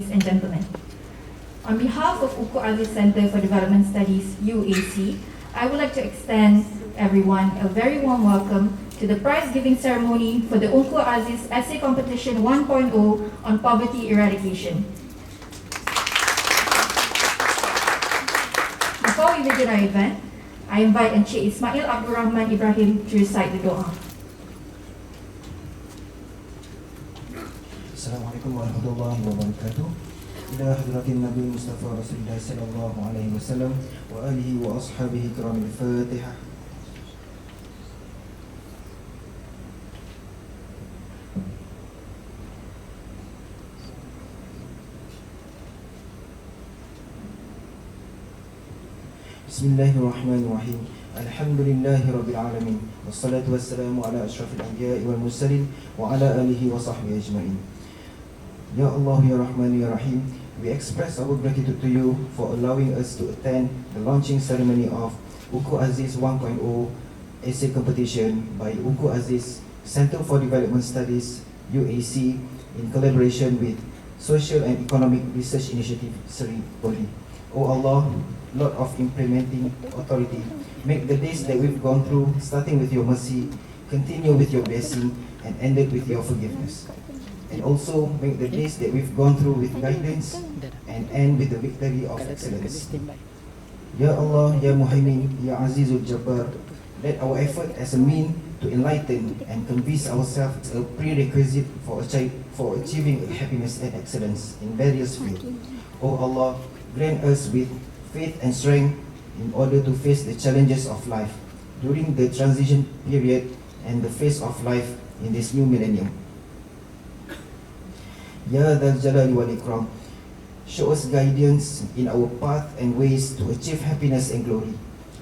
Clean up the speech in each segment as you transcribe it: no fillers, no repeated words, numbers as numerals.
Ladies and gentlemen, on behalf of Ungku Aziz Center for Development Studies, UAC, I would like to extend everyone a very warm welcome to the prize-giving ceremony for the Ungku Aziz Essay Competition 1.0 on Poverty Eradication. Before we begin our event, I invite Encik Ismail Abdul Rahman Ibrahim to recite the doa. Assalamualaikum warahmatullahi wabarakatuh. Ila hadratin Nabi Mustafa Rasulullah sallallahu alaihi wasallam wa alihi wa ashabihi kiramil Fatihah. Bismillahirrahmanirrahim. Alhamdulillahi rabbil alamin. Wassalatu wassalamu ala asyrafil anbiya'i wal mursalin wa ala alihi wa sahbihi ajma'in. Ya Allah, Ya Rahman, Ya Rahim, we express our gratitude to you for allowing us to attend the launching ceremony of Ungku Aziz 1.0 Essay Competition by Ungku Aziz Center for Development Studies, UAC, in collaboration with Social and Economic Research Initiative, Seri Body. O Allah, Lord of Implementing Authority, make the days that we've gone through, starting with your mercy, continue with your blessing, and ended with your forgiveness. And also make the days that we've gone through with guidance and end with the victory of excellence. Ya Allah, Ya Muhaimin, Ya Azizul Jabbar, let our effort as a mean to enlighten and convince ourselves a prerequisite for achieving happiness and excellence in various fields. O Allah, grant us with faith and strength in order to face the challenges of life during the transition period and the phase of life in this new millennium. Ya Dhal Jalali wal Ikram, show us guidance in our path and ways to achieve happiness and glory.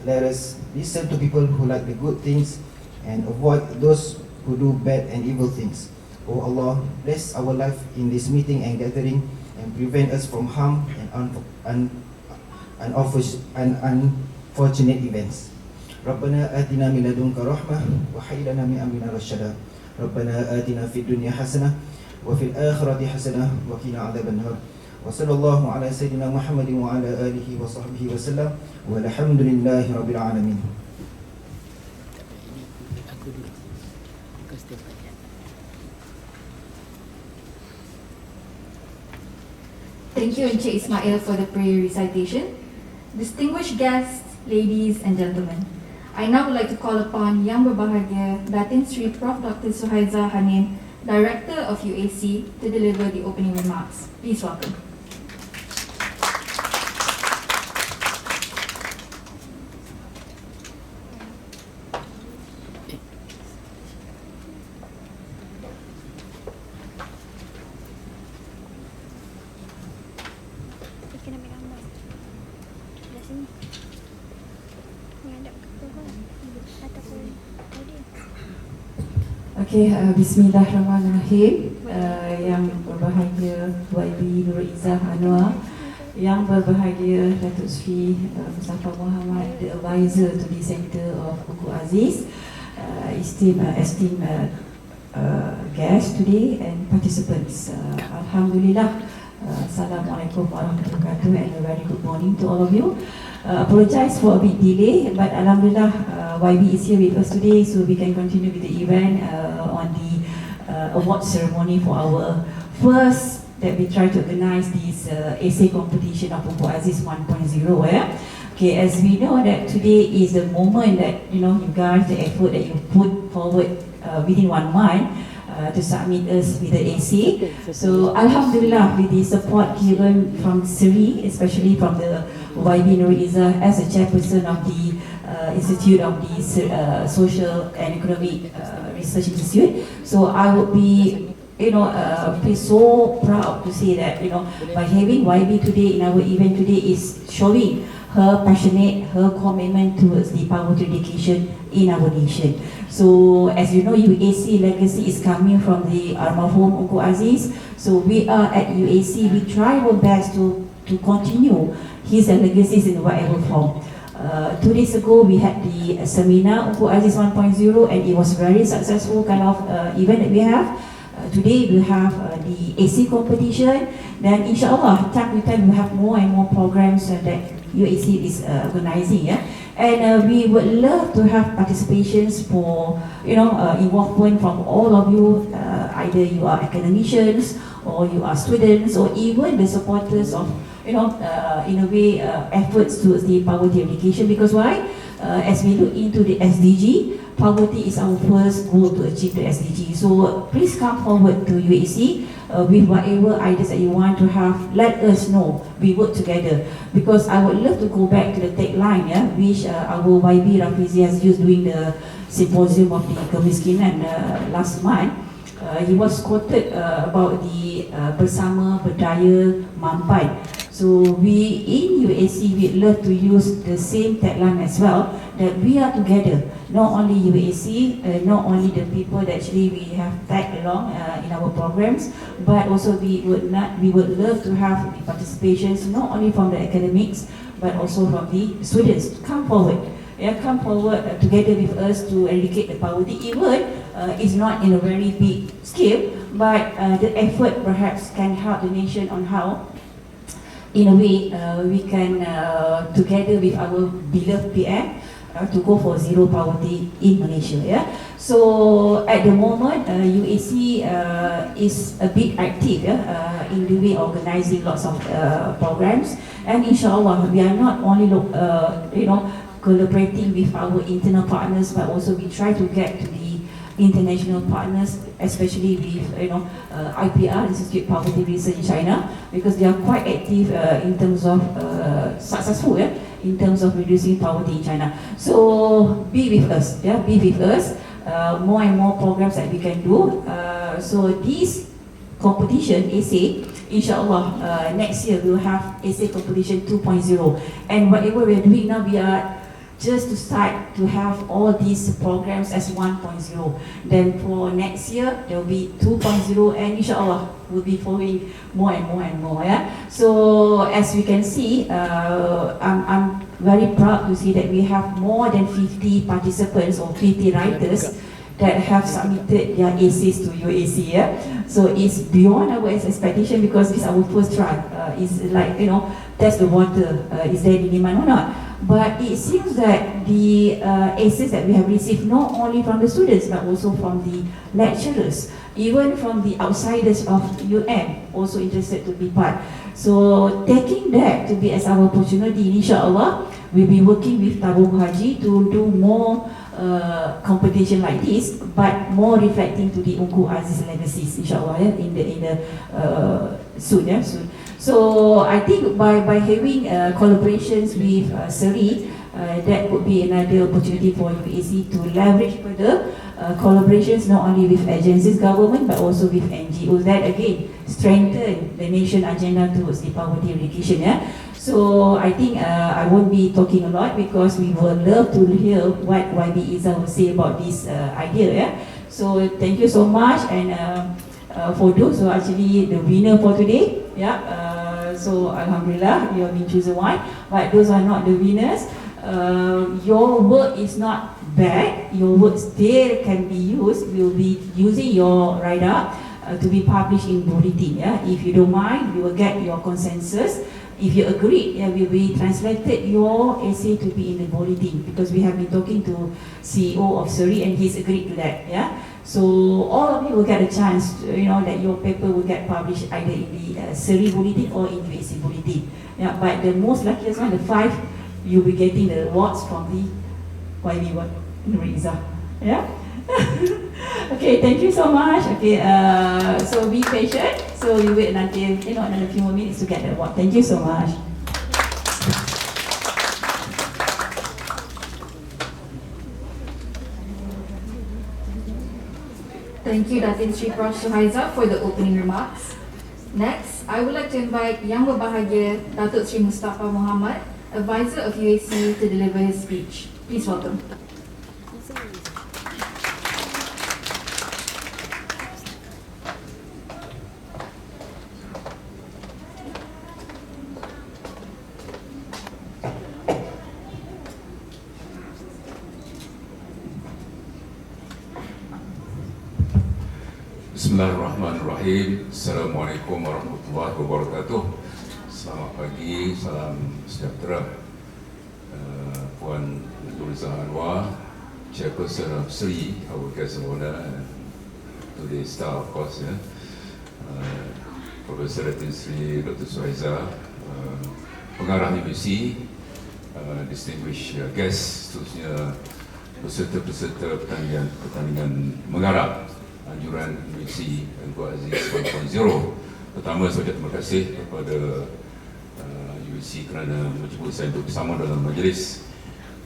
Let us listen to people who like the good things and avoid those who do bad and evil things. O Allah, bless our life in this meeting and gathering and prevent us from harm and unfortunate events. Rabbana atina min ladunka rahmah wa hayyi lana min amrina rashada. Rabbana atina fid dunya hasanah wa fil akhirati hasanah wa qina adzaban nar. Wa sallallahu ala sayyidina Muhammadin wa ala alihi wa sahbihi wa sallam walhamdulillahi rabbil alamin. Thank you, Encik Ismail, for the prayer recitation. Distinguished guests, ladies and gentlemen, I now would like to call upon Yang Berbahagia Datin Sri Prof. Dr. Suhaiza Hanin, Director of UAC, to deliver the opening remarks. Please welcome. Okay, Bismillahirrahmanirrahim. Yang berbahagia YB Nurul Izzah Anwar, yang berbahagia Datuk Sri Mustafa Muhammad, the advisor to the Center of Ungku Aziz, esteemed guests today and participants. Alhamdulillah, Assalamualaikum warahmatullahi wabarakatuh, and a very good morning to all of you. Apologize for a bit delay, but Alhamdulillah, YB is here with us today, so we can continue with the event on the award ceremony for our first that we try to organize this essay competition of Ungku Aziz 1.0. Okay, as we know that today is the moment that you guys, the effort that you put forward within 1 month to submit us with the essay. So Alhamdulillah, with the support given from Seri, especially from the YB Nurul Izzah as a chairperson of the Institute of the Social and Economic Research Institute. So I would be so proud to say that by having YB today in our event today is showing her commitment towards the poverty eradication in our nation. So as you know, UAC legacy is coming from the almarhum Ungku Aziz. So we are at UAC, we try our best to continue his legacies in whatever form. 2 days ago we had the seminar Ungku Aziz 1.0 and it was very successful kind of event that we have. today we have the Esei competition. Then inshallah, time to time we have more and more programs that UAC is organizing. Yeah? And we would love to have participations for, involvement from all of you, either you are academicians or you are students or even the supporters of, in a way, efforts towards the poverty eradication. Because why? As we look into the SDG, poverty is our first goal to achieve the SDG. So please come forward to UAC with whatever ideas that you want to have. Let us know. We work together. Because I would love to go back to the tagline, which our YB Rafizi has used during the symposium of the kemiskinan last month. He was quoted about the bersama berdaya mampan. So we in UAC, we'd love to use the same tagline as well, that we are together. Not only UAC, not only the people that actually we have tagged along in our programs, but also we would love to have the participations not only from the academics, but also from the students. Come forward. Come forward together with us to eradicate the poverty. Even it's not in a very big scale, but the effort perhaps can help the nation on how, in a way, we can, together with our beloved PM, to go for zero poverty in Malaysia. So at the moment, UAC is a bit active in the way organizing lots of programs, and inshallah we are not only collaborating with our internal partners, but also we try to get to the international partners, especially with IPR, Institute of Poverty Research in China, because they are quite active in terms of successful in terms of reducing poverty in China. So be with us, be with us. More and more programs that we can do. So this competition, Esei, inshallah, next year we will have Esei competition 2.0. And whatever we are doing now, we are just to start to have all these programs as 1.0. Then for next year, there will be 2.0, and inshallah, we'll be following more and more and more. So as we can see, I'm very proud to see that we have more than 50 participants or 50 writers that have submitted their essays to UAC. So it's beyond our expectation, because it's our first try. It's like, test the water, is there the demand or not? But it seems that the essays that we have received, not only from the students, but also from the lecturers, even from the outsiders of UM, also interested to be part. So taking that to be as our opportunity, inshallah, we'll be working with Tabung Haji to do more competition like this, but more reflecting to the Ungku Aziz legacies, inshallah, in the soon. So I think by having collaborations with Seri, that would be another opportunity for UAC to leverage further collaborations not only with agencies, government, but also with NGOs. That again strengthen the nation agenda towards the poverty eradication. So I think I won't be talking a lot, because we would love to hear what YB Izzah will say about this idea. So thank you so much, and for those who are actually the winner for today, so alhamdulillah, you have been chosen one. But those are not the winners. Your work is not bad. Your work still can be used. We'll be using your write-up to be published in bulletin. If you don't mind, we will get your consensus. If you agree, we will translated your essay to be in the bulletin, because we have been talking to CEO of Seri and he's agreed to that. So all of you will get a chance, that your paper will get published either in the Seri bulletin or in UAC bulletin. But the most luckiest one, the 5, you'll be getting the awards from the YB Nuri Izzah. Okay, thank you so much. Okay, so be patient. So you wait until another few more minutes to get the award. Thank you so much. Thank you, Datin Sri Prof. Suhaiza, for the opening remarks. Next, I would like to invite Yang Berbahagia Datuk Sri Mustafa Muhammad, Advisor of UAC, to deliver his speech. Please welcome. بسم Bismillahirrahmanirrahim. Assalamualaikum warahmatullahi wabarakatuh. Selamat pagi, salam sejahtera. Puan Nuriza Anwar, Chairperson of SRI, our guest of honor, and today's star, of course, Profesor Datin Sri Dr. Suhaiza, pengarah UBC, distinguished guests, khususnya peserta-peserta pertandingan mengarah anjuran UBC Ungku Aziz 1.0. Pertama, saya terima kasih kepada UBC kerana menjemput saya untuk bersama dalam majlis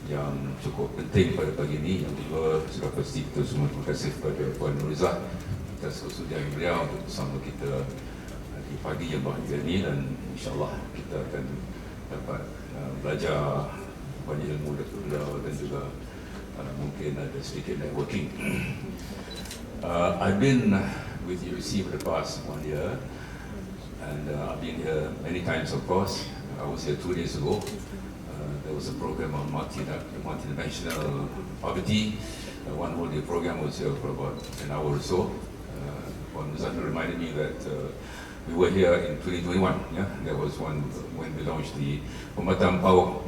yang cukup penting pada pagi ini. Yang kedua, sudah pasti kita semua terima kasih kepada Puan Nuriza atas kesudian beliau untuk bersama kita di pagi yang bahagia ini, dan insyaAllah kita akan dapat belajar banyak ilmu dari beliau dan juga mungkin ada sedikit networking. I've been with UBC for the past 1 year, and I've been here many times, of course. I was here 2 days ago. There was a program on multidimensional poverty. One whole day program was here for about an hour or so. One reminded me that we were here in 2021. Yeah, there was one when we launched the Pematang Pau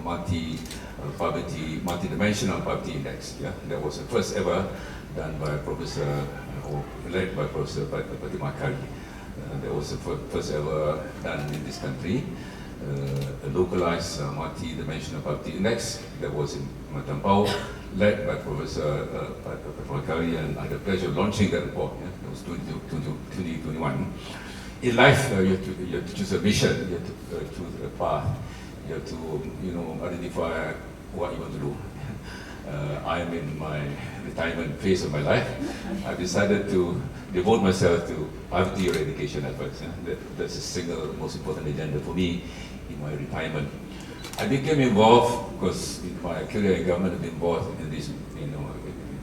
multidimensional poverty index. Yeah, that was the first ever done by Professor or led by Professor Fatimah Kari. That was the first ever done in this country. A localized multi-dimensional poverty index that was in Matampau, led by Professor Fatimah Kari, and I had the pleasure of launching that report. Yeah? That was 2021. In life, you have to choose a mission, you have to choose a path, you have to identify what you want to do. I am in my retirement phase of my life. I've decided to devote myself to poverty eradication efforts. That's the single most important agenda for me in my retirement. I became involved because in my career in government, I've been involved in this, in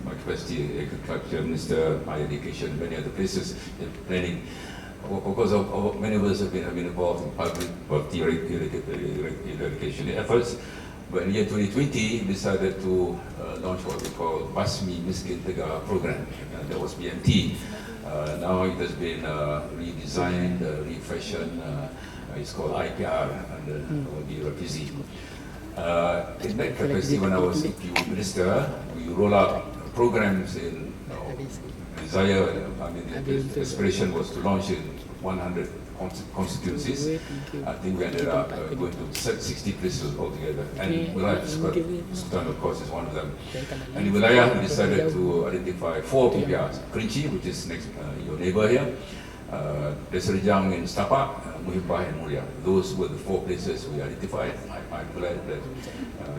my capacity as Agriculture Minister, higher education, many other places in planning. Of course, many of us have been involved in poverty eradication efforts. But in the year 2020, decided to launch what we call Basmi Miskin Tegak program. That was BMT. Now it has been redesigned, refashioned. It's called IPR under the refugee. In that capacity, when I was PU Minister, we roll out programs in desire. I mean, the aspiration was to launch in 100 constituencies. I think we ended up going to 60 places altogether. And Wilayah Sultan, of course, is one of them. And in Wilayah, we decided to identify 4 PPRs. Kerinci, which is next, your neighbor here. Desa Rejang in Setapak, Muhibbah and Mulia. Those were the 4 places we identified. I'm glad that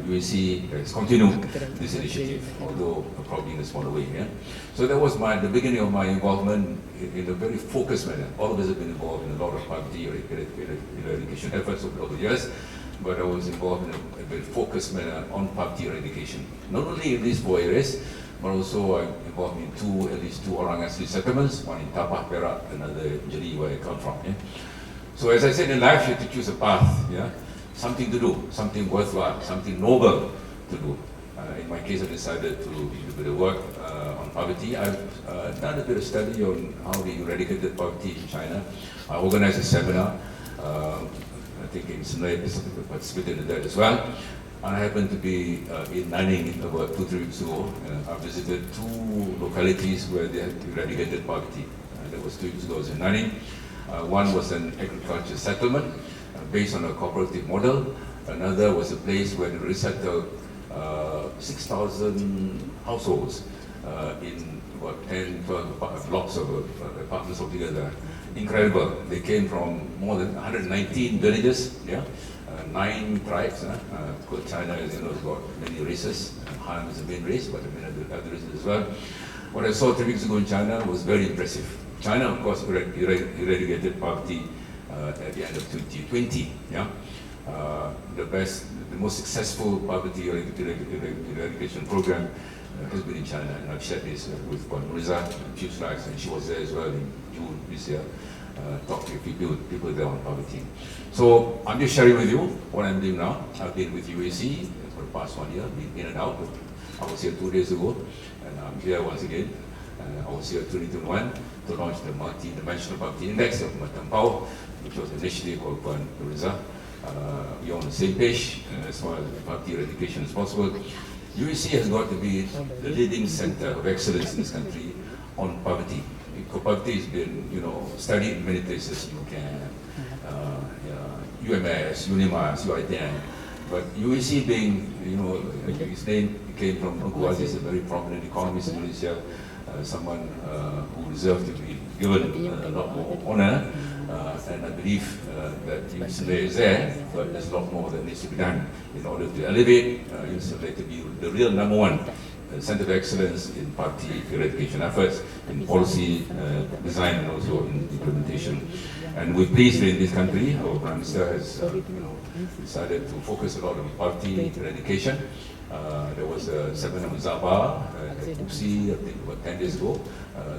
UAC has continued this initiative, although probably in a smaller way. Yeah? So that was the beginning of my involvement in a very focused manner. All of us have been involved in a lot of poverty eradication efforts over the years, but I was involved in a very focused manner on poverty eradication. Not only in these 4 areas, but also I'm involved in at least two Orang Asli settlements, one in Tapah, Perak, another in Jeli, where I come from. Yeah? So as I said, in life you have to choose a path, yeah? Something to do, something worthwhile, something noble to do. In my case, I decided to do a bit of work on poverty. I've done a bit of study on how they eradicated poverty in China. I organized a seminar, I think in Senai, participated in that as well. I happened to be in Nanning about 2-3 weeks ago. I visited 2 localities where they had eradicated poverty. That was 2 weeks ago. I was in Nanning. One was an agriculture settlement based on a cooperative model. Another was a place where they resettled 6,000 households in about 10-12 blocks of apartments altogether. Incredible. They came from more than 119 villages, yeah? 9 tribes. China, as you know, has got many races. Han is the main race, but many other races as well. What I saw 3 weeks ago in China was very impressive. China, of course, eradicated poverty at the end of 2020. Yeah? The most successful poverty eradication program has been in China, and I've shared this with Puan Nuriza, Chief Flags, and she was there as well in June this year, talking to people there on poverty. So I'm just sharing with you what I'm doing now. I've been with UAC for the past 1 year, been in and out. I was here 2 days ago, and I'm here once again. I was here 2021. to launch the multi-dimensional poverty index of Matampau, which was initially called Puan Nuriza. We're on the same page as far as poverty eradication is possible. UAC has got to be the leading center of excellence in this country on poverty. Poverty has been, studied in many places, UMS, UNIMAS, UITN, but UAC being, his name came from Ungku Aziz, a very prominent economist in Malaysia, someone who deserved to be given a lot more honor, and I believe that UAC is there, but there's a lot more that needs to be done in order to elevate UAC to be the real number one center of excellence in poverty eradication efforts, in policy design and also in implementation. And we're pleased that in this country, our Prime Minister has decided to focus a lot on poverty eradication. There was a seminar with Zabah at UPSI, I think about 10 days ago.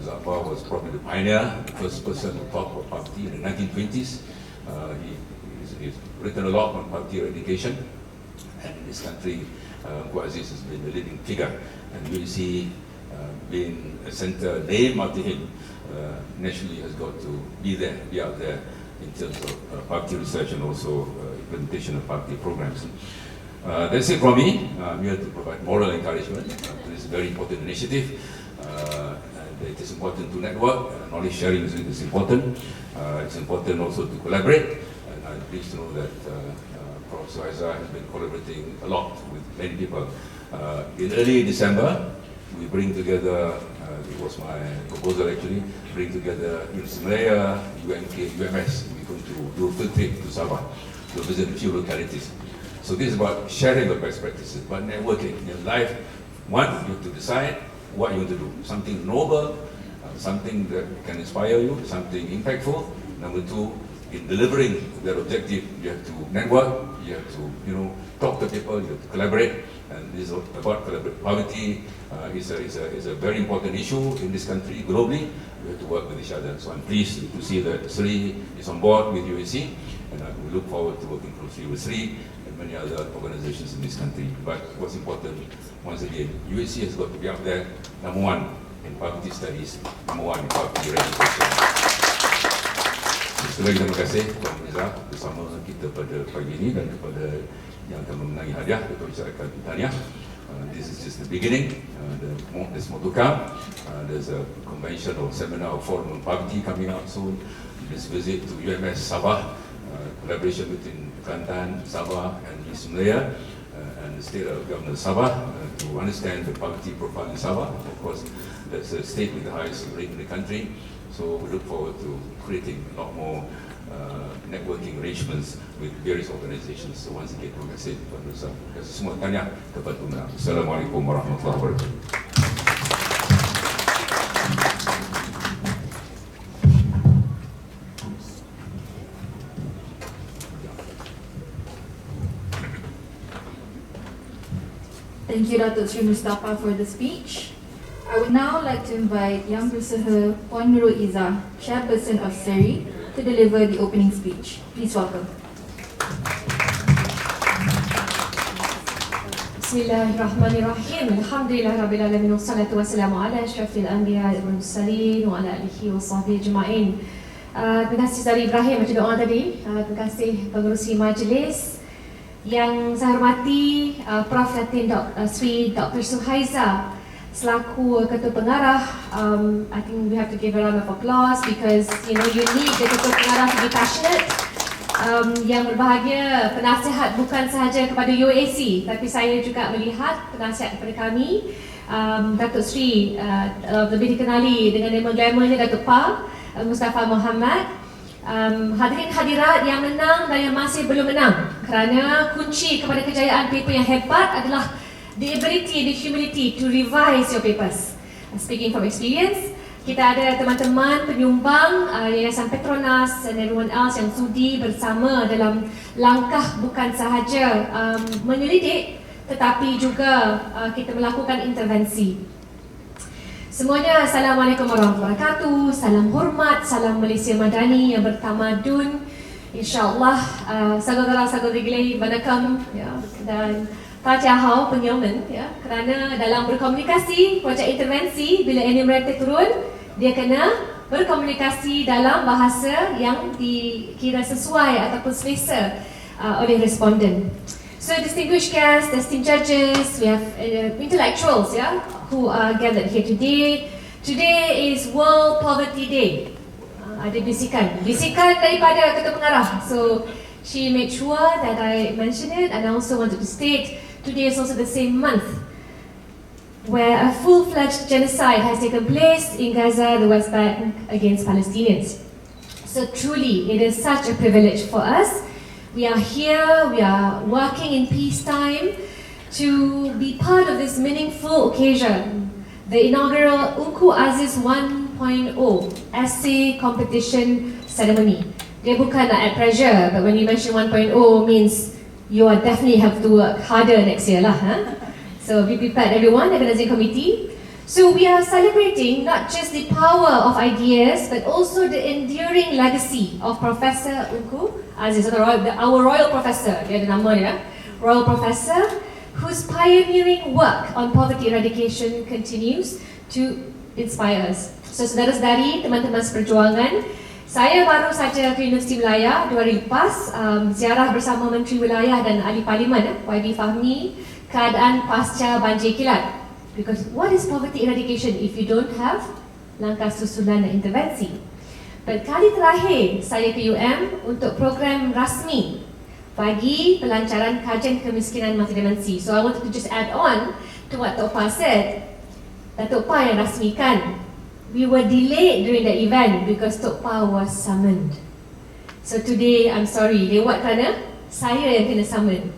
Zabah was probably the pioneer, the first person to talk about poverty in the 1920s. He's written a lot on poverty eradication, and in this country, Ungku Aziz has been the leading figure, and UAC being a center named after him, naturally has got to be there, be out there in terms of poverty research and also implementation of poverty programs. That's it from me. I'm here to provide moral encouragement to this very important initiative. And it is important to network, knowledge sharing is important. It's important also to collaborate, and I'm pleased to know that Professor Aiza has been collaborating a lot with many people. In early December, we bring together, it was my proposal actually, bring together Malaya, UMK, UMS. We're going to do a field trip to Sabah to visit a few localities. So this is about sharing the best practices, but networking. In life, one, you have to decide what you want to do. Something noble, something that can inspire you, something impactful. Number two, in delivering that objective, you have to network, you have to talk to people, you have to collaborate. And this is about collaborate. Poverty is a very important issue in this country globally. We have to work with each other. So I'm pleased to see that Sri is on board with UAC, and we look forward to working closely with Sri and many other organizations in this country. But what's important, once again, UAC has got to be up there, number one in poverty studies, number one in poverty eradication. Sekali lagi terima kasih Tuan Mirza bersama kita pada pagi ini dan kepada yang akan memenangi hadiah untuk ucapkan tahniah. This is just the beginning. There's more to come. There's a convention or seminar or forum on poverty coming up soon. This visit to UMS Sabah, collaboration between Kelantan, Sabah and East Malaya and the state of government of Sabah to understand the poverty profile in Sabah. Of course, that's a state with the highest rate in the country. So we look forward to creating a lot more networking arrangements with various organizations. So once again, terima kasih Tuan Mirza. Terima kasih semua tanya kepada pemenang. Assalamualaikum warahmatullahi wabarakatuh. Thank you, Datuk Sri Mustafa, for the speech. I would now like to invite Yang Berusaha Puan Nurul Izzah, Chairperson of SERI, to deliver the opening speech. Please welcome. Bismillahirrahmanirrahim. Alhamdulillahirabbil alamin wassalatu wassalamu ala asyrafil anbiya'i wal mursalin wa ala alihi washabbihi ajma'in. Terima kasih Saudara Ibrahim macam doa tadi. Terima kasih pengerusi majlis. Yang saya hormati Prof. Datin Sri Dr. Suhaiza selaku Ketua Pengarah. I think we have to give a round of applause because you need the Ketua Pengarah to be passionate. Yang berbahagia, penasihat bukan sahaja kepada UAC, tapi saya juga melihat penasihat kepada kami, Datuk Sri, lebih dikenali dengan nama glamournya Datuk Pa Mustafa Muhammad. Hadirin hadirat yang menang dan yang masih belum menang, kerana kunci kepada kejayaan paper yang hebat adalah the ability, the humility to revise your papers. Speaking from experience, kita ada teman-teman penyumbang Yayasan Petronas and everyone else yang sudi bersama dalam langkah bukan sahaja menyelidik, tetapi juga kita melakukan intervensi. Semuanya, Assalamualaikum warahmatullahi wabarakatuh. Salam hormat, salam Malaysia Madani yang bertamadun. InsyaAllah, saudara-saudari Badakam dan Tajahau penyampaian, kerana dalam berkomunikasi, projek intervensi, bila enumerator turun, dia kena berkomunikasi dalam bahasa yang dikira sesuai ataupun selesa oleh responden. So distinguished guests, esteemed judges, we have intellectuals who are gathered here today. Today is World Poverty Day. Ada bisikan daripada ketua pengarah. So she made sure that I mention it, and I also wanted to state today is also the same month where a full-fledged genocide has taken place in Gaza, the West Bank, against Palestinians. So truly, it is such a privilege for us. We are here, we are working in peacetime to be part of this meaningful occasion, the inaugural Ungku Aziz 1.0 Essay Competition Ceremony. Dia bukan nak add pressure, but when you mention 1.0 means you are definitely have to work harder next year lah. So be prepared everyone, the organizing committee. So we are celebrating not just the power of ideas, but also the enduring legacy of Professor Ungku Aziz, our royal professor, dia ada nama dia, royal professor, whose pioneering work on poverty eradication continues to inspire us. So saudara-saudari, teman-teman seperjuangan, saya baru saja ke Universiti Wilayah 2 hari lepas, ziarah bersama Menteri Wilayah dan Ahli Parlimen, YB Fahmi, keadaan pasca banjir kilat. Because what is poverty eradication if you don't have langkah susulan dan intervensi? But kali terakhir saya ke UM untuk program rasmi bagi pelancaran kajian kemiskinan multidimensi. So I wanted to just add on to what Tok Pa said. Datuk Pa yang rasmikan. We were delayed during the event because Tok Pa was summoned. So today, I'm sorry, lewat kerana saya yang kena summon.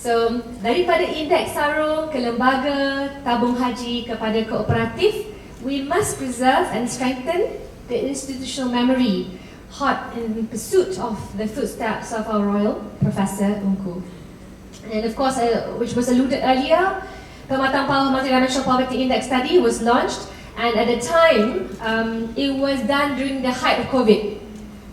So, daripada indeks SARO ke lembaga tabung haji kepada kooperatif, we must preserve and strengthen the institutional memory, hot in pursuit of the footsteps of our royal Professor Ungku. And of course, which was alluded earlier, Pematang Power Multidimensional Poverty Index study was launched, and at the time, it was done during the height of COVID.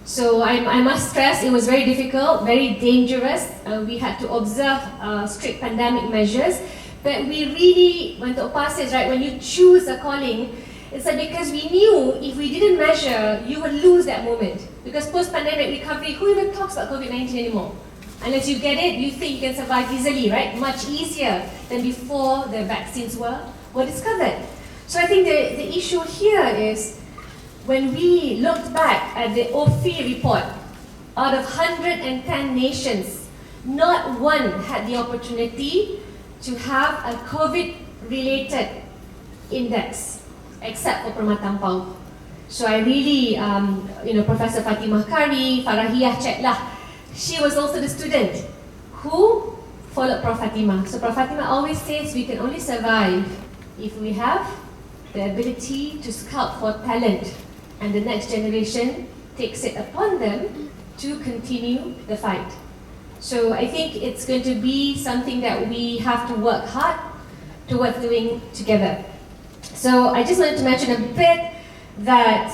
So I must stress it was very difficult, very dangerous. We had to observe strict pandemic measures. But we really, when Tok Pa says, right, when you choose a calling, it's like because we knew if we didn't measure, you would lose that moment. Because post-pandemic recovery, who even talks about COVID-19 anymore? Unless you get it, you think you can survive easily, right? Much easier than before the vaccines were discovered. So I think the issue here is, when we looked back at the OFI report, out of 110 nations, not one had the opportunity to have a COVID-related index, except for Permatang Power. So I really, Professor Fatimah Kari, Farahiyah check lah. She was also the student who followed Prof. Fatimah. So Prof. Fatimah always says we can only survive if we have the ability to scout for talent, and the next generation takes it upon them to continue the fight. So I think it's going to be something that we have to work hard towards doing together. So I just wanted to mention a bit that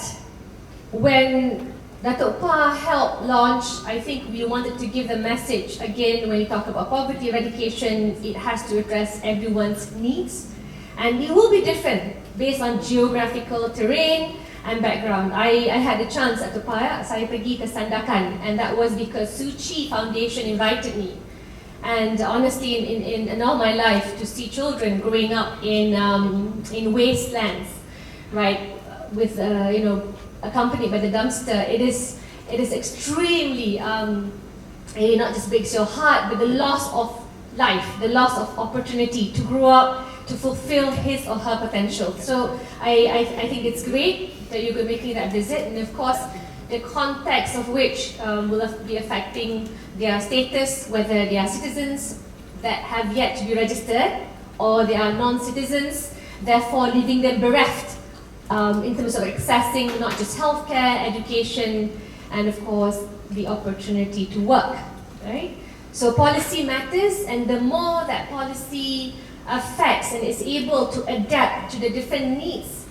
when Datuk Pa helped launch, I think we wanted to give the message, again, when you talk about poverty eradication, it has to address everyone's needs. And it will be different based on geographical terrain and background. I had the chance at Tupaya, saya pergi ke Sandakan, and that was because Suchi Foundation invited me. And honestly, in all my life, to see children growing up in wastelands, right, with accompanied by the dumpster, it is extremely it not just breaks your heart, but the loss of life, the loss of opportunity to grow up, to fulfill his or her potential. So I think it's great that you're making that visit, and of course the context of which will be affecting their status, whether they are citizens that have yet to be registered or they are non-citizens, therefore leaving them bereft in terms of accessing not just healthcare, education, and of course the opportunity to work, right? So policy matters, and the more that policy affects and is able to adapt to the different needs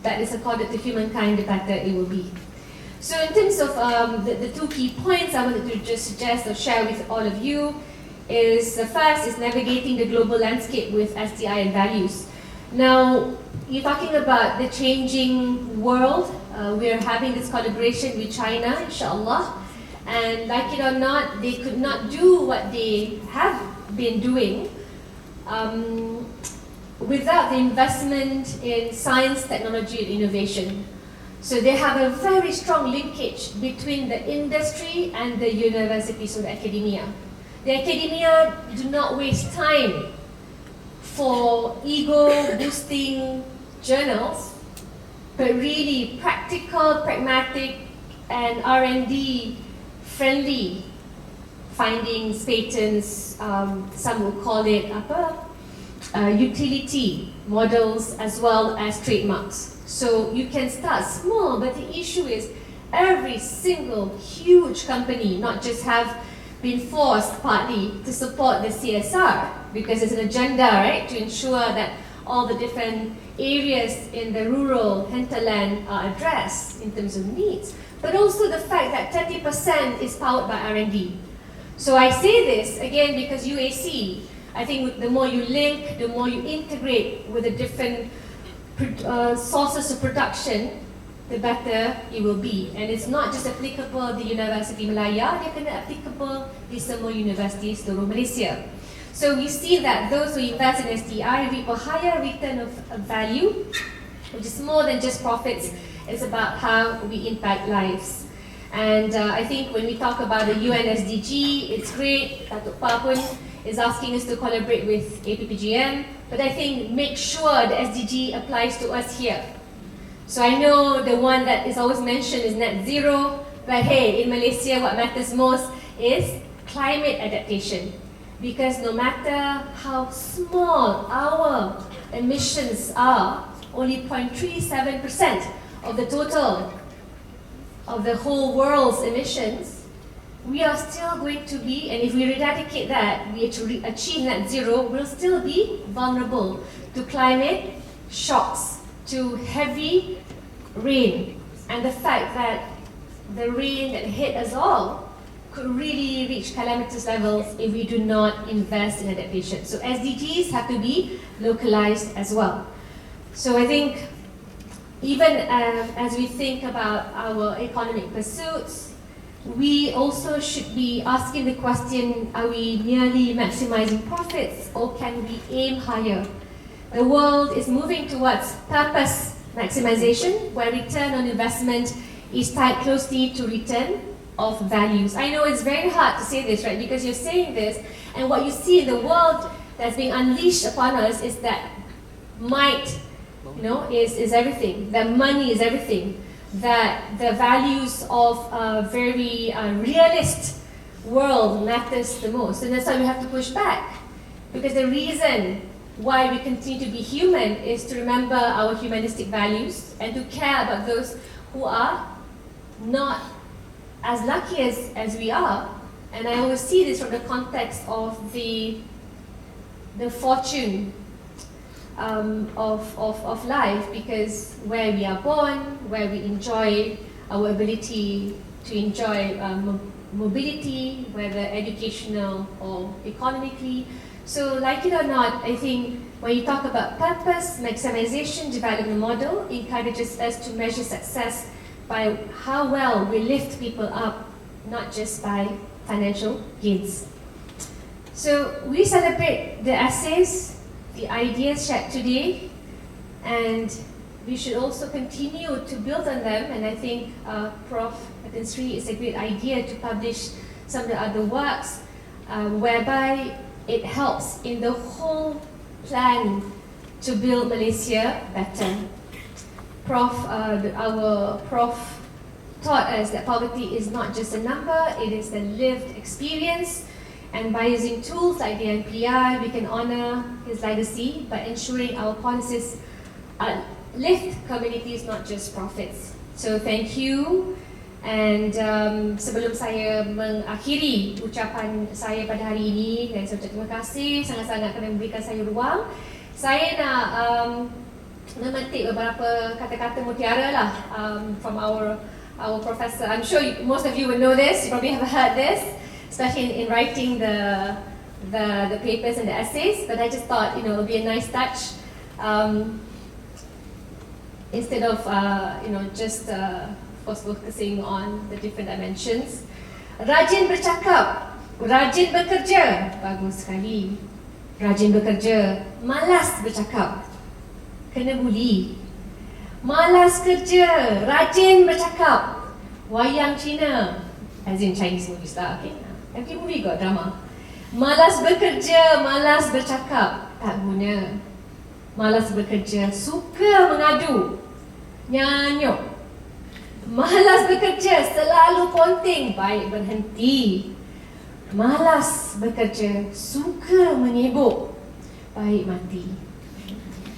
that is accorded to humankind, the better it will be. So in terms of the two key points I wanted to just suggest or share with all of you is, the first is navigating the global landscape with SDI and values. Now, you're talking about the changing world. We're having this collaboration with China, inshallah. And like it or not, they could not do what they have been doing without the investment in science, technology, and innovation. So they have a very strong linkage between the industry and the universities or the academia. The academia do not waste time for ego-boosting journals, but really practical, pragmatic, and R&D friendly findings, patents, some will call it utility models as well as trademarks. So you can start small, but the issue is every single huge company not just have been forced partly to support the CSR because there's an agenda, right, to ensure that all the different areas in the rural hinterland are addressed in terms of needs, but also the fact that 30% is powered by R&D. So I say this again because UAC, I think the more you link, the more you integrate with the different sources of production, the better it will be. And it's not just applicable di University Malaya, dia kena applicable di semua universiti seluruh Malaysia. So we see that those who invest in STI reap a higher return of value, which is more than just profits. It's about how we impact lives. And I think when we talk about the UN SDG, it's great. Datuk Pa pun is asking us to collaborate with APPGM, but I think make sure the SDG applies to us here. So I know the one that is always mentioned is net zero, but hey, in Malaysia what matters most is climate adaptation. Because no matter how small our emissions are, only 0.37% of the total of the whole world's emissions, we are still going to be, and if we eradicate that, we achieve net zero, we'll still be vulnerable to climate shocks, to heavy rain, and the fact that the rain that hit us all could really reach calamitous levels if we do not invest in adaptation. So SDGs have to be localized as well. So I think even as we think about our economic pursuits, we also should be asking the question, are we merely maximizing profits or can we aim higher? The world is moving towards purpose maximization, where return on investment is tied closely to return of values. I know it's very hard to say this, right? Because you're saying this, and what you see in the world that's being unleashed upon us is that might, is everything. That money is everything. That the values of a very realist world matters the most. And that's why we have to push back. Because the reason why we continue to be human is to remember our humanistic values and to care about those who are not as lucky as we are. And I always see this from the context of the fortune of life, because where we are born, where we enjoy our ability to enjoy mobility, whether educational or economically. So like it or not, I think when you talk about purpose, maximization development model encourages us to measure success by how well we lift people up, not just by financial gains. So we celebrate the essays, the ideas shared today, and we should also continue to build on them. And I think Prof. Tan Sri is a great idea to publish some of the other works whereby it helps in the whole plan to build Malaysia better. Our Prof taught us that poverty is not just a number, it is the lived experience. And by using tools like the NPI, we can honor his legacy by ensuring our policies lift communities, not just profits. So thank you. And sebelum saya mengakhiri ucapan saya pada hari ini, dan saya ucap terima kasih sangat-sangat kerana memberikan saya ruang, saya nak memetik beberapa kata-kata mutiara lah from our professor. I'm sure most of you will know this, you probably have heard this, especially in writing the papers and the essays, but I just thought, it would be a nice touch. instead of just focusing on the different dimensions. Rajin bercakap, rajin bekerja, bagus sekali. Rajin bekerja, malas bercakap, kena buli. Malas kerja, rajin bercakap, wayang Cina, as in Chinese movies lah, okay? Every movie got drama. Malas bekerja, malas bercakap, tak guna. Malas bekerja, suka mengadu, nyanyuk. Malas bekerja, selalu ponting, baik berhenti. Malas bekerja, suka menyibuk, baik mati.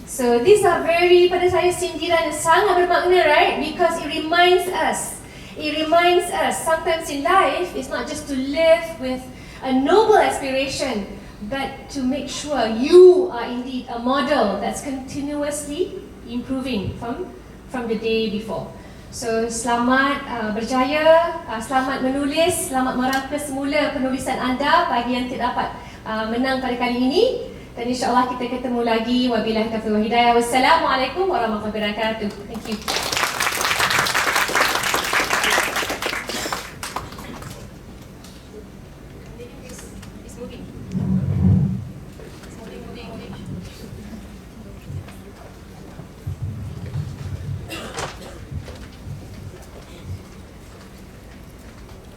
So these are pada saya sindiran yang sangat bermakna, right? Because it reminds us sometimes in life it's not just to live with a noble aspiration, but to make sure you are indeed a model that's continuously improving from the day before. So selamat berjaya, selamat menulis, selamat merangka semula penulisan anda bagi yang tidak dapat menang pada kali ini. Dan insyaAllah kita ketemu lagi. Wabillahi taufiq wal hidayah. Wassalamualaikum warahmatullahi wabarakatuh. Thank you.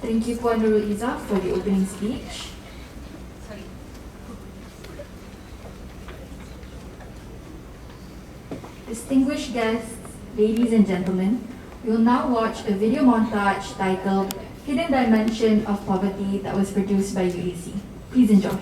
Thank you, Puan Nurul Izzah, for the opening speech. Distinguished guests, ladies and gentlemen, we will now watch a video montage titled Hidden Dimension of Poverty that was produced by UAC. Please enjoy.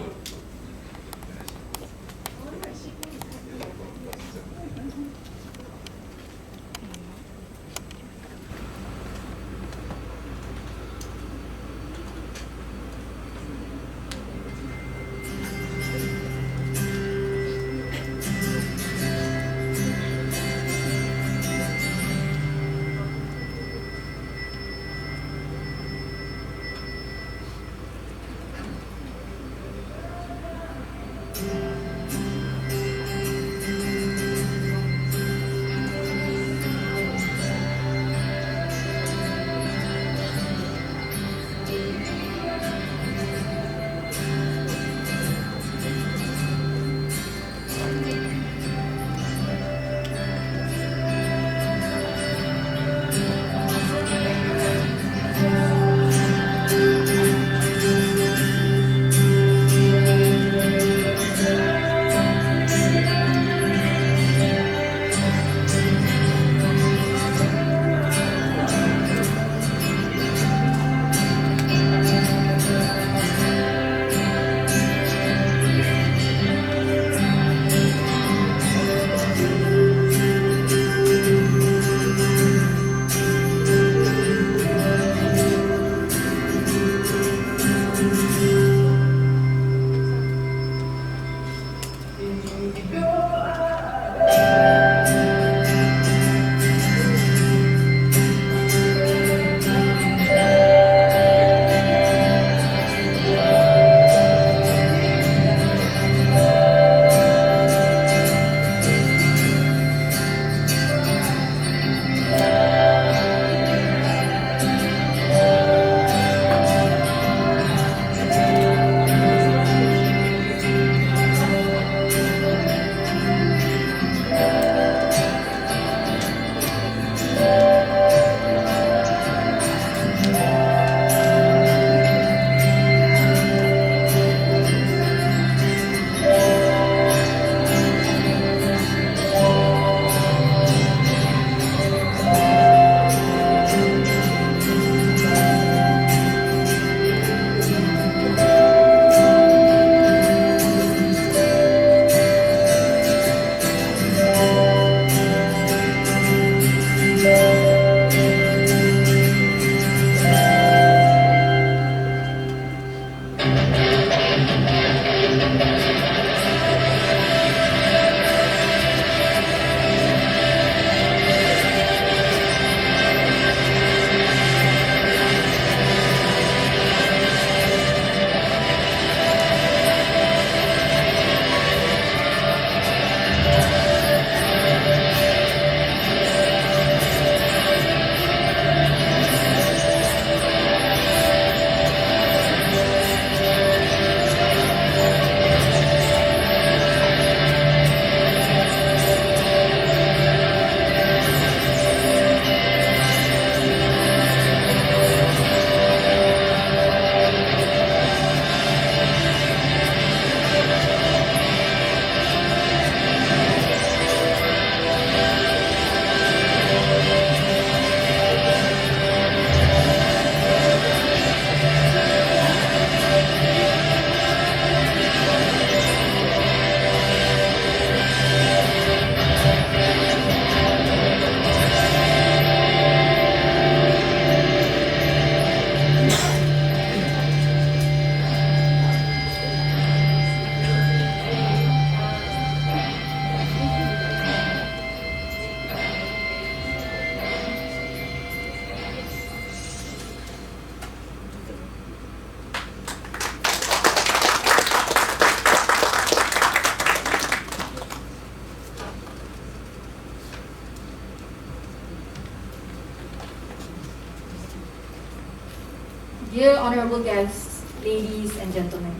honorable guests, ladies and gentlemen.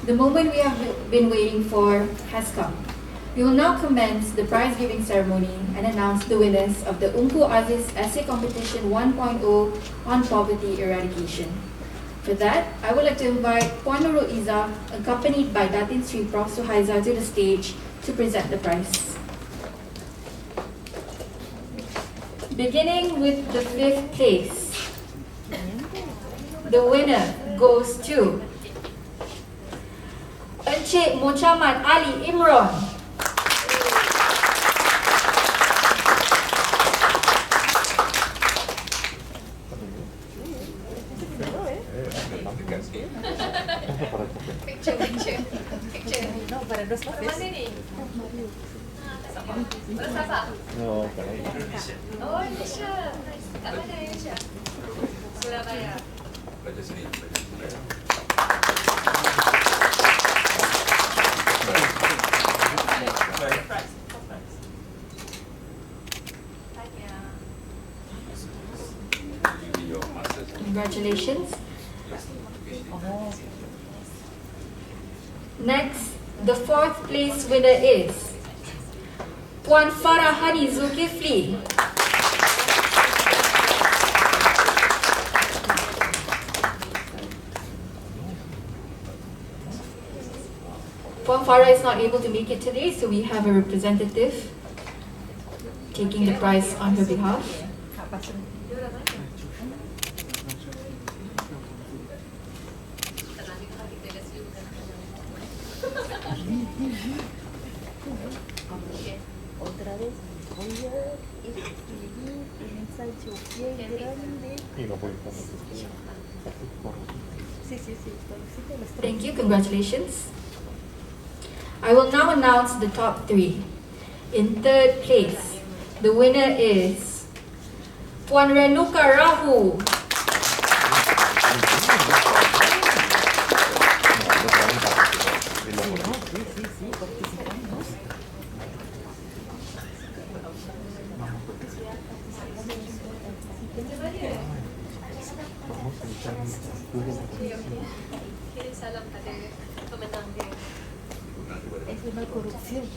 The moment we have been waiting for has come. We will now commence the prize-giving ceremony and announce the winners of the Ungku Aziz Essay Competition 1.0 on Poverty Eradication. For that, I would like to invite Puan Nurul Izzah, accompanied by Datin Sri Prof. Suhaiza, to the stage to present the prize. Beginning with the 5th place, the winner goes to Encik Mochamat Ali Imron. Picture. Mana ni? Berapa? Oh, Indonesia. Kat mana Indonesia? Surabaya. Baca sini. Congratulations. Next, the 4th place winner is Puan Farahani Zulkifli. Puan Farah is not able to make it today, so we have a representative taking the prize on her behalf. Otra vez voy a escribir un ensayo bien grande. Sí, Thank you, congratulations. I will now announce the top 3. In 3rd place, the winner is Puan Renuka Rahu. Kirim salam pada pemenang dia. Es una corrupción.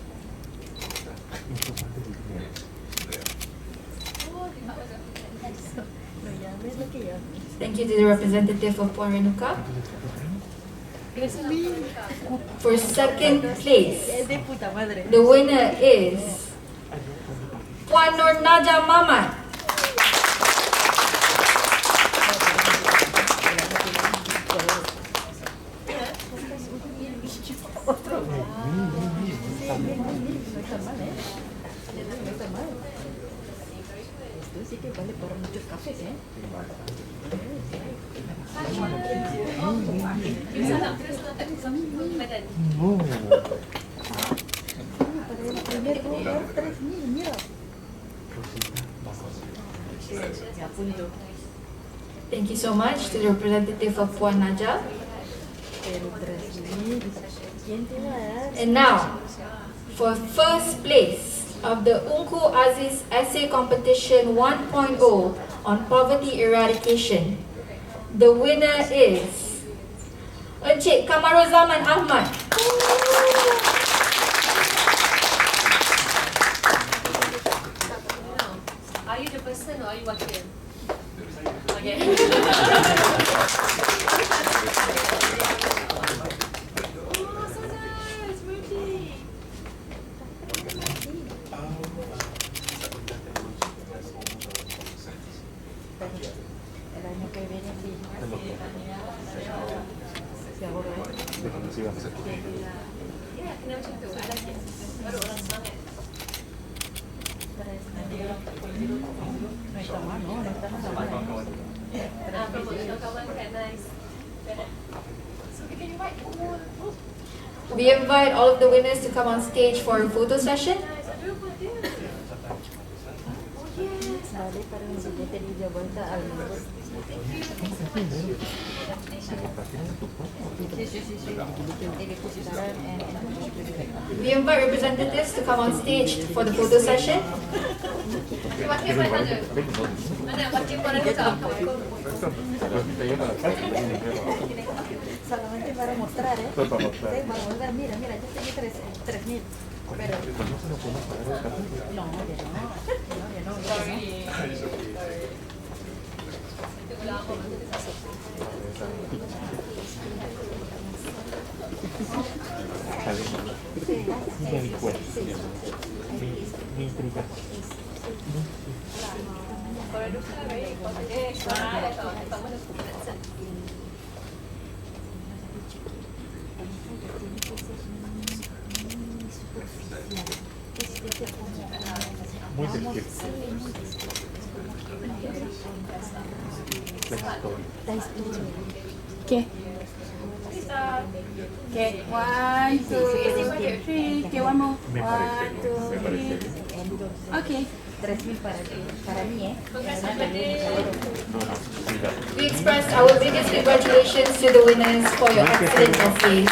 No llames lo que llames. Thank you to the representative of Puan Renuka. For 2nd place, Es de puta madre. the winner is Puan Nur Naja Mamat. Esto sí que vale para muchos cafés, ¿eh? Kirim salam terus badan. Para el primer lugar, 3.000, mira. Me apunto. Thank you so much to the representative of Puan Naja. Pero 3.000, ¿quién te va a dar? And now, for 1st place of the Ungku Aziz Essay Competition 1.0 on Poverty Eradication, the winner is Encik Kamaruzaman Ahmad. Are you the person or are you wakil? Okay. Oh, so nice, pretty. El año que viene sí. Se ahorra. Ya, kena macam tu. I like it. Baru orang semangat. No está mal, ¿no? No está nada mal. Promotional kawan kan, nice. So we can invite all. We invite all of the winners to come on stage for a photo session. Nice, beautiful dia. Vale para un billete de ida vuelta al We invite representatives to come on stage for the photo session. Wakil mana? Mana wakil Puan Renuka? Solamente para mostrar, ¿eh? Sí, para mostrar, mira, yo tengo 3.000. Pero... No, muy delicado. ¿Qué? ¿Qué? 1, 2, 3. ¿Qué vamos? 1, 2, 3. Ok. 3.000 para mí, ¿eh? We express our biggest congratulations to the winners for your excellent essays.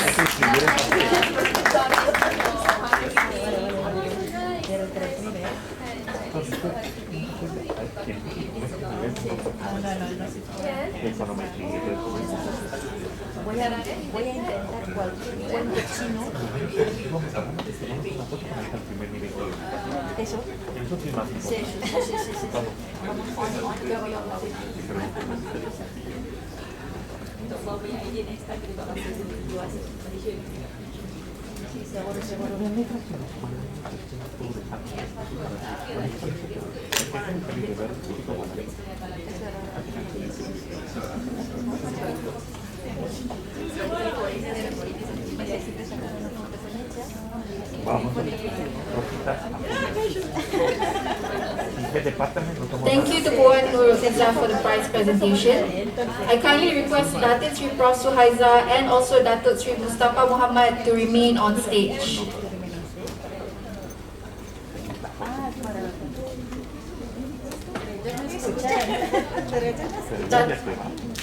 Voy a intentar cualquier cuento chino. ¿Eso? Sí. Seguro. Thank you to Puan Nurul Izzah for the prize presentation. I kindly request Datuk Sri Prof. Suhaiza and also Datuk Sri Mustafa Muhammad to remain on stage.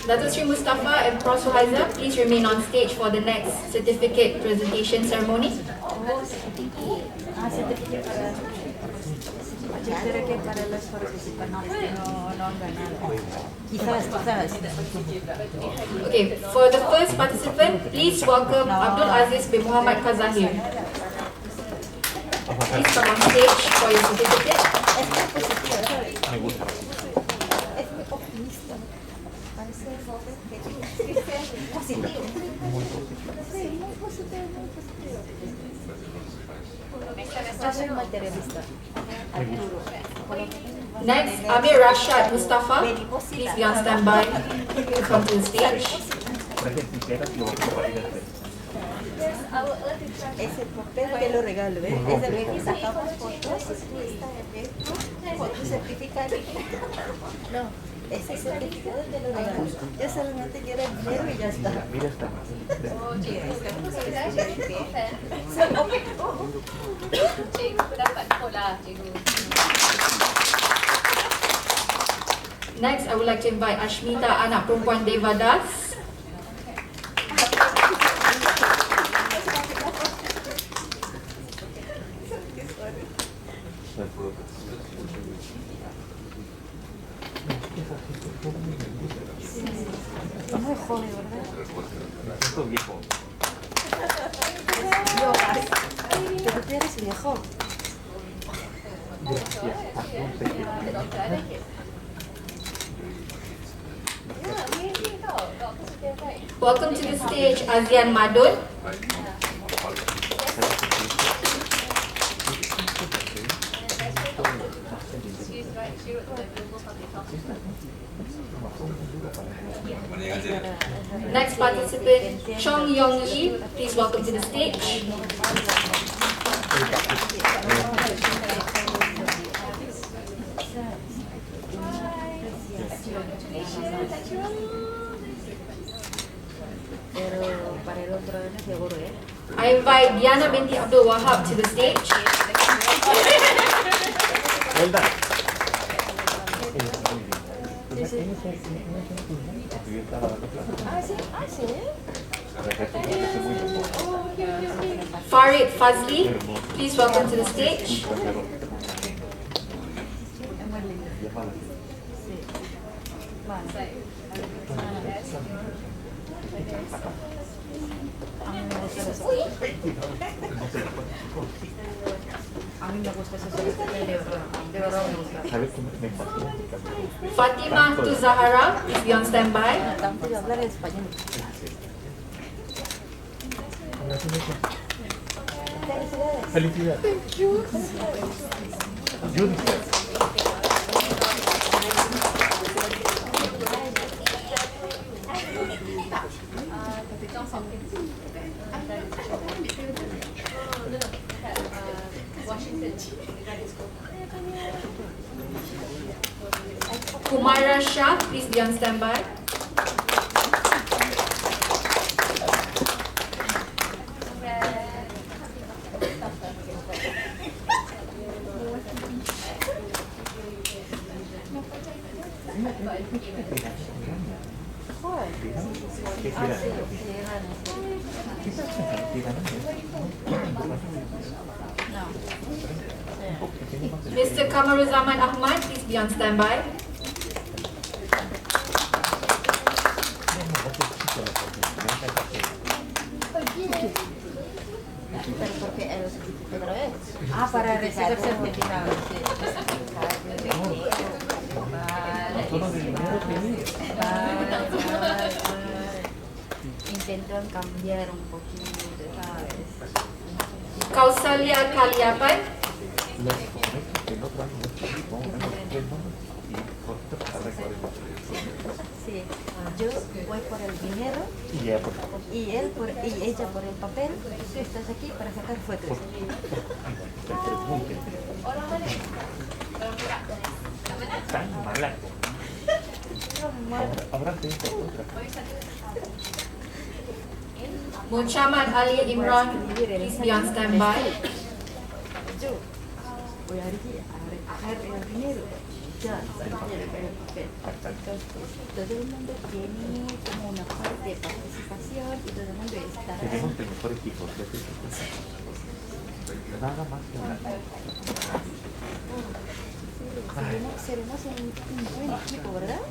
Datuk Sri Mustafa and Prof. Suhaiza, please remain on stage for the next certificate presentation ceremony. Certificate para... Yo creo que para los participantes que no han ganado. Quizás. Okay, for the first participant, please welcome Abdul Aziz bin Muhammad Kazahir. Please come on stage for your certificate. Es muy positivo, ¿sabes? Es muy optimista. Parece positivo. Sí, muy positivo. Yo soy materialista. Next, Amir Rashad Mustafa, please be on standby to come to the stage. Ese papel te lo regalo, ¿eh? Ese de que sacamos fotos, con tu certificado. No, ese certificado te lo regalo. Yo solamente quiero el dinero y ya está. Mira esta. Next, I would like to invite Ashmita anak perempuan Devadas. Es muy joven, ¿verdad? Esto viejo. Pero tú eres viejo. Welcome to the stage, Azian Madun. Next participant, Chong Yong Yi, please welcome to the stage. Pero para el otro año seguro, ¿eh? I invite Diana binti Abdul Wahab to the stage. Well done. Farid Fazli, please welcome to the stage. A mí me gusta esa solicitud de oro me gusta. ¿Sabes qué me fascina? Fatima to Zahara, please be on standby. Tampoco hablar español. Felicidades. Judy. Kumaira Shah, please be on standby. Mr. Kamaruzaman Ahmad, please be on standby. Pero porque el otra vez. Ah, para recibir certificado. Intentan cambiar un poquito, ¿sabes? Kausalya Kaliapan. Sí, yo voy por el dinero y ella por el papel. Tú estás aquí para sacar fotos. Tan mala. Ahora tengo otra. Muhammad Ali Imran, please be on standby. Yo voy a agarrar el dinero. Ya, el papel. Todo el mundo tiene como una parte de participación y todo el mundo está. Tenemos el mejor equipo. Nada más que nada. Seremos un buen equipo, ¿verdad?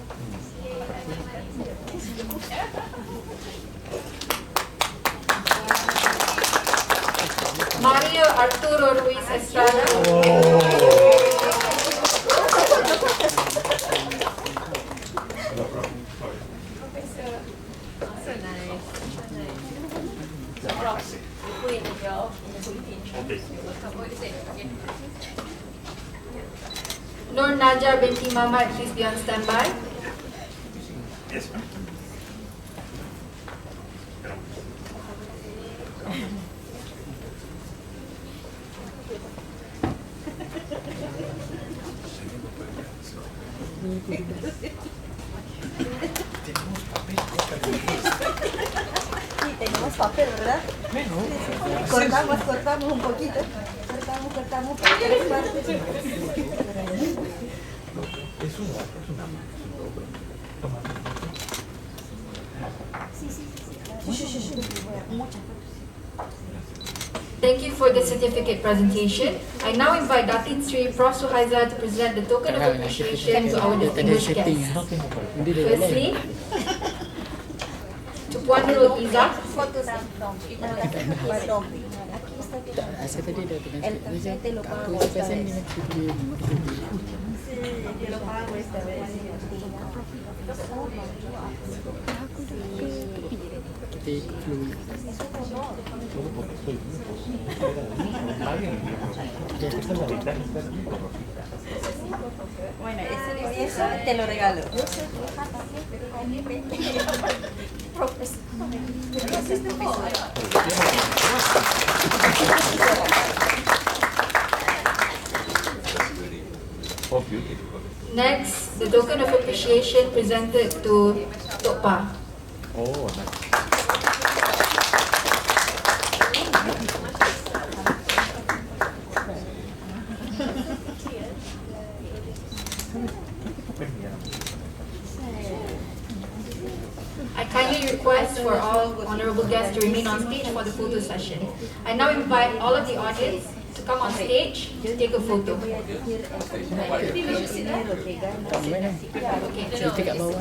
Mario Arturo Ruiz Estrada. Nur Najar binti Muhammad, please be on standby. Yes, ma'am. Sí, tenemos papel, ¿verdad? Cortamos un poquito. Cortamos por tres partes. Es una más. Sí. Muchas fotos. Thank you for the certificate presentation. I now invite Datin Sri Prof. Suhaiza to present the token of appreciation to our distinguished guests. Firstly, to Puan Nurul Izzah. Fotos. Saya tadi dah tengah El café te lo pago esta vez. Sí, te lo pago esta vez. kita flu. Bueno, eso te lo regalo. Next, the token of appreciation presented to Tokpa. Oh, nice. I kindly request for all honorable guests to remain on stage for the photo session. I now invite all of the audience to come on stage to take a photo. Kita kat bawah.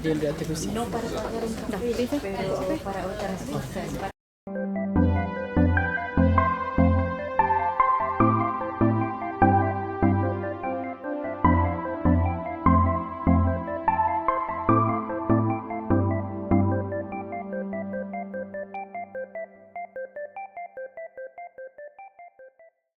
Dia di atas kursi. No para pagar un café, pero para otras cosas, para